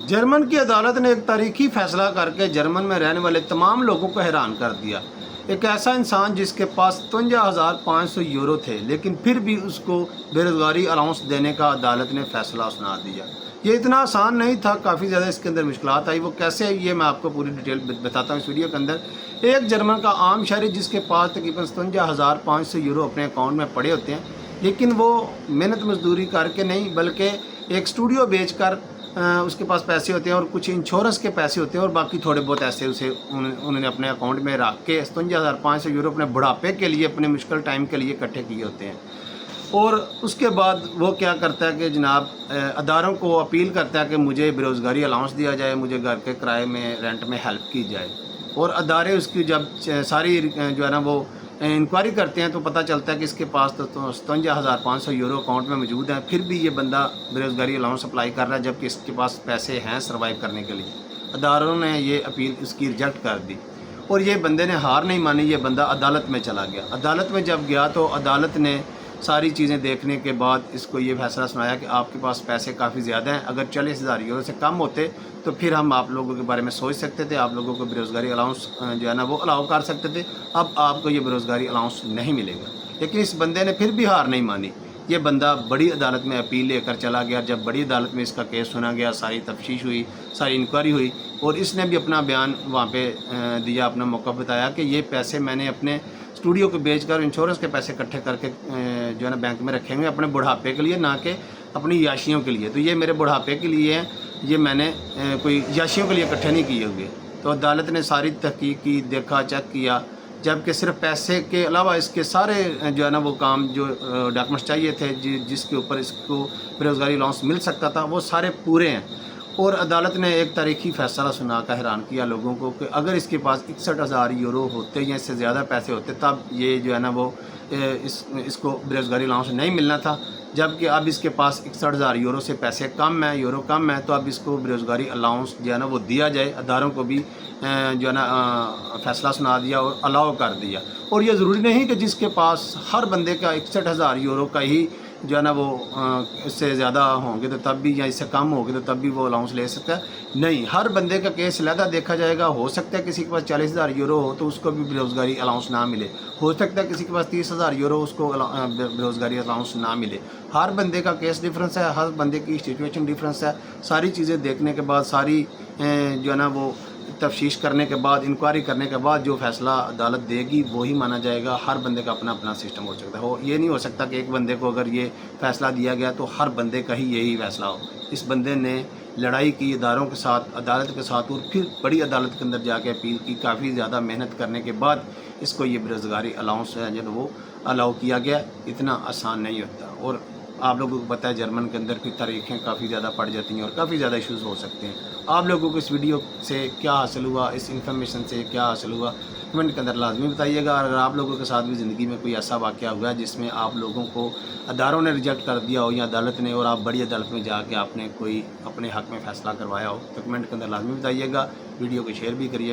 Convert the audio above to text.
German की अदालत ने एक तारीखी फैसला करके जर्मन में रहने वाले तमाम लोगों को हैरान कर दिया। एक ऐसा इंसान जिसके पास 53,500 यूरो थे, लेकिन फिर भी उसको बेरोज़गारी अलाउंस देने का अदालत ने फ़ैसला सुना दिया। ये इतना आसान नहीं था, काफ़ी ज़्यादा इसके अंदर मुश्किलात आई। वो कैसे आई ये मैं आपको पूरी डिटेल बताता हूँ इस वीडियो के अंदर। एक जर्मन का आम शहरी जिसके पास तकरीबन 53,500 यूरो अपने अकाउंट में पड़े होते हैं, लेकिन वो मेहनत मजदूरी करके नहीं बल्कि एक स्टूडियो बेचकर उसके पास पैसे होते हैं और कुछ इंश्योरेंस के पैसे होते हैं और बाकी थोड़े बहुत ऐसे उन्होंने अपने अकाउंट में रख के 57,500 यूरो अपने बुढ़ापे के लिए, अपने मुश्किल टाइम के लिए इकट्ठे किए होते हैं। और उसके बाद वो क्या करता है कि जनाब अदारों को अपील करता है कि मुझे बेरोज़गारी अलाउंस दिया जाए, मुझे घर के किराए में, रेंट में हेल्प की जाए। और अदारे उसकी जब सारी जो है ना वो इंक्वायरी करते हैं तो पता चलता है कि इसके पास तो 57,500 यूरो अकाउंट में मौजूद है, फिर भी ये बंदा बेरोज़गारी अलाउंस अप्लाई कर रहा है जबकि इसके पास पैसे हैं सर्वाइव करने के लिए। अदारों ने ये अपील उसकी रिजेक्ट कर दी और ये बंदे ने हार नहीं मानी, ये बंदा अदालत में चला गया। अदालत में जब गया तो अदालत ने सारी चीज़ें देखने के बाद इसको ये फैसला सुनाया कि आपके पास पैसे काफ़ी ज़्यादा हैं, अगर 40,000 यूरो से कम होते तो फिर हम आप लोगों के बारे में सोच सकते थे, आप लोगों को बेरोज़गारी अलाउंस जो है ना वो अलाउ कर सकते थे। अब आपको ये बेरोज़गारी अलाउंस नहीं मिलेगा। लेकिन इस बंदे ने फिर भी हार नहीं मानी। ये बंदा बड़ी अदालत में अपील लेकर चला गया। जब बड़ी अदालत में इसका केस सुना गया, सारी तफ्तीश हुई, सारी इंक्वायरी हुई और इसने भी अपना बयान वहाँ पे दिया, अपना मौक़िफ़ बताया कि ये पैसे मैंने अपने स्टूडियो को बेचकर इंश्योरेंस के पैसे इकट्ठे करके जो है ना बैंक में रखे हुए अपने बुढ़ापे के लिए, ना कि अपनी याशियों के लिए। तो ये मेरे बुढ़ापे के लिए हैं, ये मैंने कोई याशियों के लिए इकट्ठे नहीं किए हुए। तो अदालत ने सारी तहकीक की, देखा, चेक किया, जबकि सिर्फ पैसे के अलावा इसके सारे जो है ना वो काम जो डॉक्यूमेंट्स चाहिए थे जिसके ऊपर इसको बेरोज़गारी अलाउंस मिल सकता था वो सारे पूरे हैं। और अदालत ने एक तारीखी फ़ैसला सुना कर हैरान किया लोगों को कि अगर इसके पास 61,000 यूरो होते या इससे ज़्यादा पैसे होते तब ये जो है ना वो इसको बेरोज़गारी अलाउंस नहीं मिलना था, जबकि अब इसके पास 61,000 यूरो से पैसे कम है, यूरो कम है, तो अब इसको बेरोज़गारी अलाउंस जो है ना वो दिया जाए। अदारों को भी जो है ना फ़ैसला सुना दिया और अलाउ कर दिया। और ये ज़रूरी नहीं कि जिसके पास हर बंदे का 61,000 यूरो का ही जो है ना वो इससे ज़्यादा होंगे तो तब भी, या इससे कम होंगे तो तब भी वो अलाउंस ले सकता है। नहीं, हर बंदे का केस अलग देखा जाएगा। हो सकता है किसी के पास 40,000 यूरो हो तो उसको भी बेरोज़गारी अलाउंस ना मिले, हो सकता है किसी के पास 30,000 यूरो उसको बेरोज़गारी अलाउंस ना मिले। हर बंदे का केस डिफरेंस है, हर बंदे की सिचुएशन डिफरेंस है। सारी चीज़ें देखने के बाद, सारी जो है ना वो तफ्तीश करने के बाद, इंक्वायरी करने के बाद जो फ़ैसला अदालत देगी वही माना जाएगा। हर बंदे का अपना अपना सिस्टम हो सकता है। ये नहीं हो सकता कि एक बंदे को अगर ये फ़ैसला दिया गया तो हर बंदे का ही यही फ़ैसला हो। इस बंदे ने लड़ाई की इदारों के साथ, अदालत के साथ, और फिर बड़ी अदालत के अंदर जाके अपील की। काफ़ी ज़्यादा मेहनत करने के बाद इसको ये बेरोज़गारी अलाउंस है जो वो अलाउ किया गया। इतना आसान नहीं होता। और आप लोगों को पता है जर्मन के अंदर की तारीखें काफ़ी ज़्यादा पड़ जाती हैं और काफ़ी ज़्यादा इश्यूज़ हो सकते हैं। आप लोगों को इस वीडियो से क्या हासिल हुआ, इस इन्फॉर्मेशन से क्या हासिल हुआ, कमेंट के अंदर लाजमी बताइएगा। अगर आप लोगों के साथ भी ज़िंदगी में कोई ऐसा वाक़या हुआ है जिसमें आप लोगों को अदारों ने रिजेक्ट कर दिया हो या अदालत ने, और आप बड़ी अदालत में जाके आपने कोई अपने हक़ में फ़ैसला करवाया हो, तो कमेंट के अंदर लाजमी बताइएगा। वीडियो को शेयर भी करिए।